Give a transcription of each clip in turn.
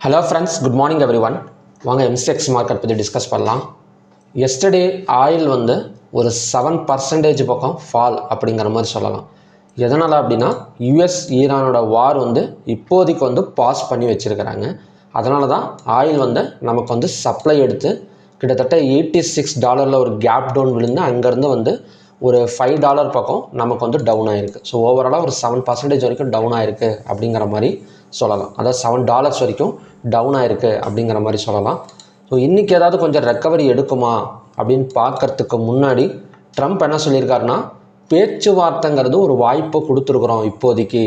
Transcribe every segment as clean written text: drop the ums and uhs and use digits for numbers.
Hello friends, good morning everyone. வாங்க MCX market பற்றி discuss பண்ணலாம். எஸ்டர்டே ஆயில் வந்து ஒரு 7% பக்கம் ஃபால் அப்படிங்கிற மாதிரி சொல்லலாம். எதனால் அப்படின்னா யூஎஸ் ஈரானோட வார் வந்து இப்போதைக்கு வந்து பாஸ் பண்ணி வச்சுருக்கிறாங்க. அதனால தான் ஆயில் வந்து நமக்கு வந்து சப்ளை எடுத்து கிட்டத்தட்ட $86 ஒரு கேப் டவுன் விழுந்து அங்கேருந்து வந்து ஒரு $5 பக்கம் நமக்கு வந்து டவுன் ஆகிருக்கு. ஸோ ஓவராலாக ஒரு 7% வரைக்கும் டவுன் ஆகிருக்கு அப்படிங்கிற மாதிரி சொல்லலாம். அதாவது $7 வரைக்கும் டவுன் ஆகிருக்கு அப்படிங்கிற மாதிரி சொல்லலாம். ஸோ இன்றைக்கி ஏதாவது கொஞ்சம் ரெக்கவரி எடுக்குமா அப்படின்னு பார்க்கறதுக்கு முன்னாடி ட்ரம்ப் என்ன சொல்லியிருக்காருன்னா, பேச்சுவார்த்தைங்கிறது ஒரு வாய்ப்பை கொடுத்துருக்குறோம் இப்போதைக்கு.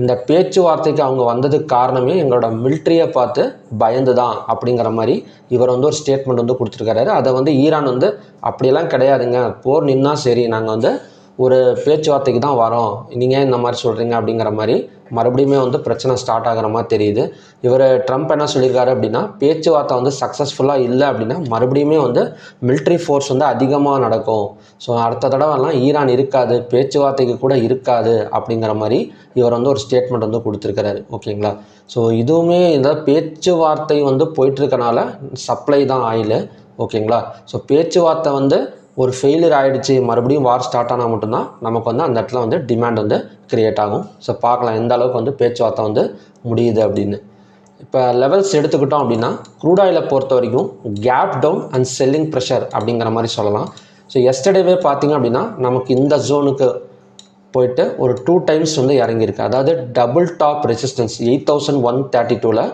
இந்த பேச்சுவார்த்தைக்கு அவங்க வந்ததுக்கு காரணமே எங்களோட மிலிட்ரியை பார்த்து பயந்து தான் அப்படிங்கிற மாதிரி இவர் வந்து ஒரு ஸ்டேட்மெண்ட் வந்து கொடுத்துருக்காரு. அதை வந்து ஈரான் வந்து அப்படியெல்லாம் கிடையாதுங்க, போர் நின்னா சரி, நாங்கள் வந்து ஒரு பேச்சுவார்த்தைக்கு தான் வரோம், நீங்கள் இந்த மாதிரி சொல்கிறீங்க அப்படிங்கிற மாதிரி மறுபடியுமே வந்து பிரச்சனை ஸ்டார்ட் ஆகிற மாதிரி தெரியுது. இவர் ட்ரம்ப் என்ன சொல்லியிருக்காரு அப்படின்னா, பேச்சுவார்த்தை வந்து சக்ஸஸ்ஃபுல்லாக இல்லை அப்படின்னா மறுபடியுமே வந்து மிலிட்ரி ஃபோர்ஸ் வந்து அதிகமாக நடக்கும். ஸோ அடுத்த தடவைலாம் ஈரான் இருக்காது, பேச்சுவார்த்தைக்கு கூட இருக்காது அப்படிங்கிற மாதிரி இவர் வந்து ஒரு ஸ்டேட்மெண்ட் வந்து கொடுத்துருக்கிறாரு. ஓகேங்களா? ஸோ இதுவுமே இந்த பேச்சுவார்த்தை வந்து போயிட்டுருக்கனால சப்ளை தான் ஆயில். ஓகேங்களா? ஸோ பேச்சுவார்த்தை வந்து ஒரு ஃபெயிலியர் ஆகிடுச்சு, மறுபடியும் வார் ஸ்டார்ட் ஆனால் மட்டும்தான் நமக்கு வந்து அந்த இடத்துல வந்து டிமாண்ட் வந்து க்ரியேட் ஆகும். ஸோ பார்க்கலாம் எந்த அளவுக்கு வந்து பேச்சுவார்த்தை வந்து முடியுது அப்படின்னு. இப்போ லெவல்ஸ் எடுத்துக்கிட்டோம் அப்படின்னா க்ரூட் ஆயிலை பொறுத்த வரைக்கும் gap down and selling pressure அப்படிங்கிற மாதிரி சொல்லலாம். ஸோ எஸ்டர்டேவே பார்த்திங்க அப்படின்னா நமக்கு இந்த ஜோனுக்கு போயிட்டு ஒரு 2 டைம்ஸ் வந்து இறங்கியிருக்கு. அதாவது டபுள் டாப் ரெசிஸ்டன்ஸ் 8132ல்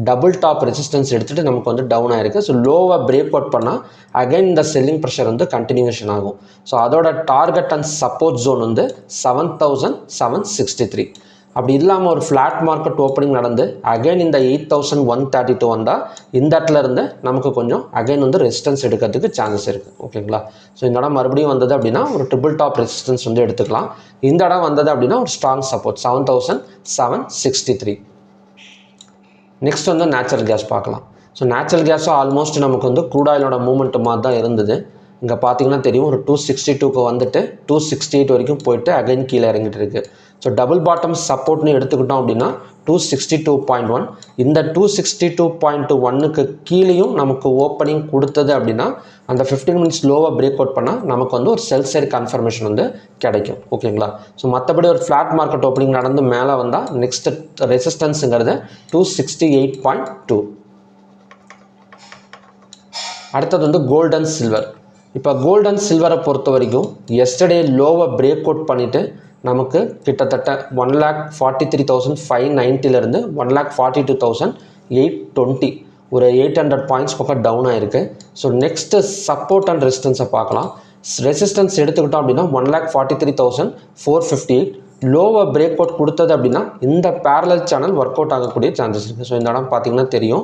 டபுள் டாப் ரெசிஸ்டன்ஸ் எடுத்துகிட்டு நமக்கு வந்து டவுன் ஆகிருக்கு. ஸோ லோவை பிரேக் அவுட் பண்ணால் அகைன் இந்த செல்லிங் ப்ரெஷர் வந்து கண்டினியூஷன் ஆகும். ஸோ அதோட டார்கெட் அண்ட் சப்போர்ட் ஜோன் வந்து 7763. அப்படி இல்லாமல் ஒரு ஃப்ளாட் மார்க்கெட் ஓப்பனிங் நடந்து அகைன் இந்த 8132 வந்தால் இந்த இடத்துல இருந்து நமக்கு கொஞ்சம் அகைன் வந்து ரெசிஸ்டன்ஸ் எடுக்கிறதுக்கு சான்சஸ் இருக்குது. ஓகேங்களா? ஸோ இந்த இடம் மறுபடியும் வந்தது அப்படின்னா ஒரு ட்ரிபிள் டாப் ரெசிஸ்டன்ஸ் வந்து எடுத்துக்கலாம். இந்த இடம் வந்தது அப்படின்னா ஒரு ஸ்ட்ராங் சப்போர்ட் 7763. நெக்ஸ்ட் வந்து நேச்சுரல் கேஸ் பார்க்கலாம். ஸோ நேச்சுரல் கேஸும் ஆல்மோஸ்ட் நமக்கு வந்து க்ரூட் ஆயிலோட மூவ்மெண்ட் மாதிரி தான் இருந்தது. இங்கே பார்த்தீங்கன்னா தெரியும், ஒரு 262க்கு வந்துட்டு 268 வரைக்கும் போயிட்டு அகைன் கீழே இறங்கிட்டு இருக்குது. ஸோ டபுள் பாட்டம் சப்போர்ட்னு எடுத்துக்கிட்டோம் அப்படின்னா 262.1. இந்த 262.1க்கு கீழேயும் நமக்கு ஓப்பனிங் கொடுத்தது அப்படின்னா அந்த 15 மினிட்ஸ் லோவாக பிரேக் அவுட் பண்ணால் நமக்கு வந்து ஒரு செல் சைடு கன்ஃபர்மேஷன் வந்து கிடைக்கும். ஓகேங்களா? ஸோ மற்றபடி ஒரு ஃப்ளாட் மார்க்கெட் ஓப்பனிங் நடந்து மேலே வந்தால் நெக்ஸ்ட் ரெசிஸ்டன்ஸுங்கிறது 268.2. அடுத்தது வந்து கோல்டு அண்ட் சில்வர். இப்போ கோல்டு அண்ட் சில்வரை பொறுத்த வரைக்கும் எஸ்டர்டே லோவை பிரேக் அவுட் பண்ணிவிட்டு நமக்கு கிட்டத்தட்ட 1,43,590லேருந்து 1,42,820 ஒரு 800 பாயிண்ட்ஸ் பக்கம் டவுன் ஆகிருக்கு. ஸோ நெக்ஸ்ட்டு சப்போர்ட் அண்ட் ரெசிஸ்டன்ஸை பார்க்கலாம். ரெசிஸ்டன்ஸ் எடுத்துக்கிட்டோம் அப்படின்னா 1,43,458. லோவை பிரேக் அவுட் கொடுத்தது அப்படின்னா இந்த பேரலல் சேனல் ஒர்க் அவுட் ஆகக்கூடிய சான்சஸ் இருக்குது. ஸோ இந்த இடம் பார்த்திங்கன்னா தெரியும்,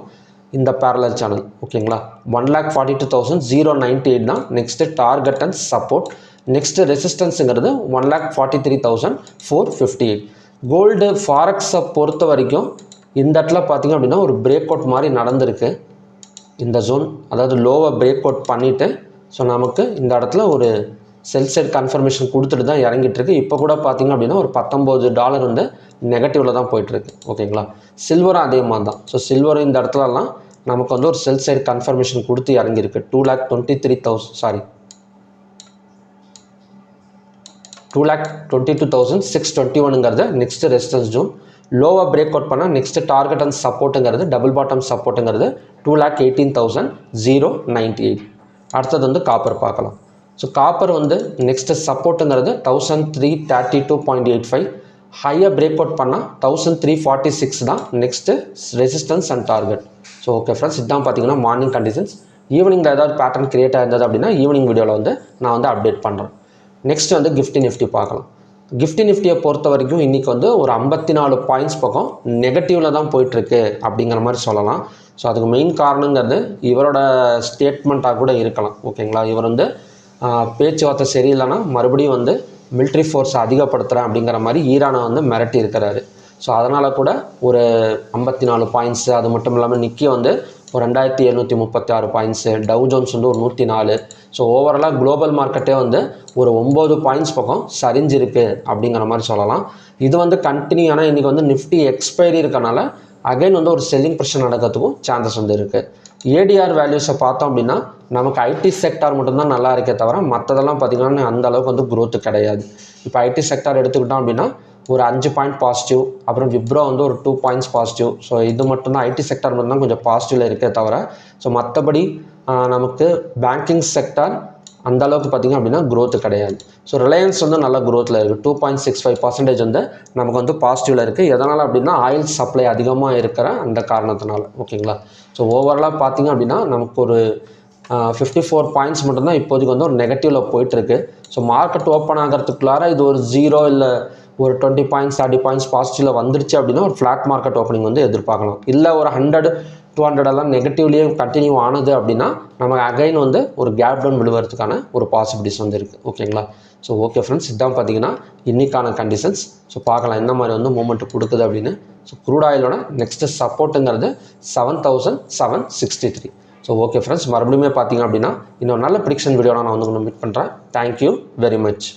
இந்த பேரலல் சேனல். ஓகேங்களா? 1,42,098 தான் next target and support. Next ரெசிஸ்டன்ஸுங்கிறது 1,43,458. கோல்டு ஃபாரெக்ஸை பொறுத்த வரைக்கும் இந்த இடத்துல பார்த்திங்க அப்படின்னா ஒரு பிரேக் அவுட் மாதிரி நடந்திருக்கு. இந்த ஜோன் அதாவது லோவை பிரேக் அவுட் பண்ணிவிட்டு ஸோ நமக்கு இந்த இடத்துல ஒரு செல் சைட் கன்ஃபர்மேஷன் கொடுத்துட்டு தான் இறங்கிட்டு இருக்கு. இப்போ கூட பார்த்திங்க அப்படின்னா ஒரு $19 வந்து நெகட்டிவில் தான் போயிட்டுருக்கு. ஓகேங்களா? சில்வரும் அதே மாதிரி தான். ஸோ சில்வரும் இந்த இடத்துலலாம் நமக்கு வந்து ஒரு செல் சைட் கன்ஃபர்மேஷன் கொடுத்து இறங்கியிருக்கு. 2,22,621ங்கிறது நெக்ஸ்ட் ரெசிஸ்டன்ஸ் ஜோன். லோவை பிரேக் அவுட் பண்ணால் நெக்ஸ்ட் டார்கெட் அண்ட் சப்போர்ட்டுங்கிறது டபுள் பாட்டம் சப்போர்ட்டுங்கிறது 2,18,098. அடுத்தது வந்து காப்பர் பார்க்கலாம். ஸோ காப்பர் வந்து நெக்ஸ்ட் சப்போர்ட்டுங்கிறது 1,332.85. ஹையாக பிரேக் அவுட் பண்ணால் 1,346 தான் next resistance and target. So okay friends, இதுதான் பார்த்தீங்கன்னா மார்னிங் கண்டிஷன்ஸ். ஈவினிங்கில் ஏதாவது பேட்டர்ன் கிரியேட் ஆயிருந்தது அப்படின்னா ஈவினிங் வீடியோவில் வந்து நான் வந்து அப்டேட் பண்ணுறேன். நெக்ஸ்ட் வந்து கிஃப்டி நிஃப்டி பார்க்கலாம். கிஃப்டி நிஃப்டியை பொறுத்த வரைக்கும் இன்றைக்கி வந்து ஒரு 54 பாயிண்ட்ஸ் பக்கம் நெகட்டிவில் தான் போயிட்டுருக்கு அப்படிங்கிற மாதிரி சொல்லலாம். ஸோ அதுக்கு மெயின் காரணங்கிறது இவரோட ஸ்டேட்மெண்ட்டாக கூட இருக்கலாம். ஓகேங்களா? இவர் வந்து பேச்சுவார்த்தை சரியில்லைன்னா மறுபடியும் வந்து மிலிட்ரி ஃபோர்ஸ் அதிகப்படுத்துகிறேன் அப்படிங்கிற மாதிரி ஈரானை வந்து மிரட்டி இருக்கிறாரு. ஸோ அதனால் கூட ஒரு 54 பாயிண்ட்ஸு, அது மட்டும் இல்லாமல் நிக்கி வந்து ஒரு 2,736 பாயிண்ட்ஸு, டவ் ஜோன்ஸ் வந்து ஒரு 104. ஸோ ஓவராலாக குளோபல் மார்க்கெட்டே வந்து ஒரு 9 பாயிண்ட்ஸ் பக்கம் சரிஞ்சிருக்கு அப்படிங்கிற மாதிரி சொல்லலாம். இது வந்து கண்டினியூ. ஆனால் இன்றைக்கி வந்து நிஃப்டி எக்ஸ்பைரி இருக்கனால அகைன் வந்து ஒரு செல்லிங் ப்ரெஷர் நடக்கிறதுக்கும் சான்சஸ் வந்து இருக்குது. ஏடிஆர் வேல்யூஸை பார்த்தோம் அப்படின்னா நமக்கு ஐடி செக்டார் மட்டும்தான் நல்லா இருக்கே தவிர மற்றதெல்லாம் பார்த்திங்கன்னா அந்த அளவுக்கு வந்து growth கிடையாது. இப்போ ஐடி செக்டார் எடுத்துக்கிட்டோம் அப்படின்னா ஒரு 5 பாயிண்ட் பாசிட்டிவ், அப்புறம் விப்ரோ வந்து ஒரு 2 பாயிண்ட்ஸ் பாசிட்டிவ். ஸோ இது மட்டும்தான் ஐடி செக்டார் மட்டும்தான் கொஞ்சம் பாசிட்டிவில் இருக்கே தவிர ஸோ மற்றபடி நமக்கு பேங்கிங் செக்டார் அந்த அளவுக்கு பார்த்திங்க அப்படின்னா growth கிடையாது. ஸோ ரிலையன்ஸ் வந்து நல்ல growthல இருக்குது. 2.65% வந்து நமக்கு வந்து பாசிட்டிவில் இருக்குது. எதனால் அப்படின்னா ஆயில் சப்ளை அதிகமாக இருக்கிற அந்த காரணத்தினால. ஓகேங்களா. ஸோ ஓவராலாக பார்த்திங்க அப்படின்னா நமக்கு ஒரு 54 பாயிண்ட்ஸ் மட்டும்தான் இப்போதைக்கு வந்து ஒரு நெகட்டிவில் போயிட்டுருக்கு. ஸோ மார்க்கெட் ஓப்பன் ஆகிறதுக்குள்ளார இது ஒரு 0 இல்லை ஒரு 20 பாயிண்ட்ஸ் 30 பாயிண்ட்ஸ் பாசிட்டிவில் வந்துருச்சு அப்படின்னா ஒரு ஃப்ளாட் மார்க்கெட் ஓப்பனிங் வந்து எதிர்பார்க்கலாம். இல்லை ஒரு 100-200 எல்லாம் நெகட்டிவ்லேயே கண்டினியூ ஆனது அப்படின்னா நமக்கு அகைன் வந்து ஒரு கேப் டவுன் விழுவதுக்கான ஒரு பாசிபிலிட்டிஸ் வந்து இருக்குது. ஓகேங்களா. ஸோ ஓகே ஃப்ரெண்ட்ஸ், இதுதான் பார்த்தீங்கன்னா இன்றைக்கான கண்டிஷன்ஸ். ஸோ பார்க்கலாம் என்ன மாதிரி வந்து மூமெண்ட் கொடுக்குது அப்படின்னு. ஸோ க்ரூட் ஆயிலோட நெக்ஸ்ட்டு சப்போர்ட்டுங்கிறது 7763. ஸோ ஓகே ஃப்ரெண்ட்ஸ், மறுபடியும் பார்த்தீங்க அப்படின்னா இன்னொரு நல்ல ப்ரிடிக்ஷன் வீடியோவில் நான் வந்து மீட் பண்ணுறேன். Thank you very much.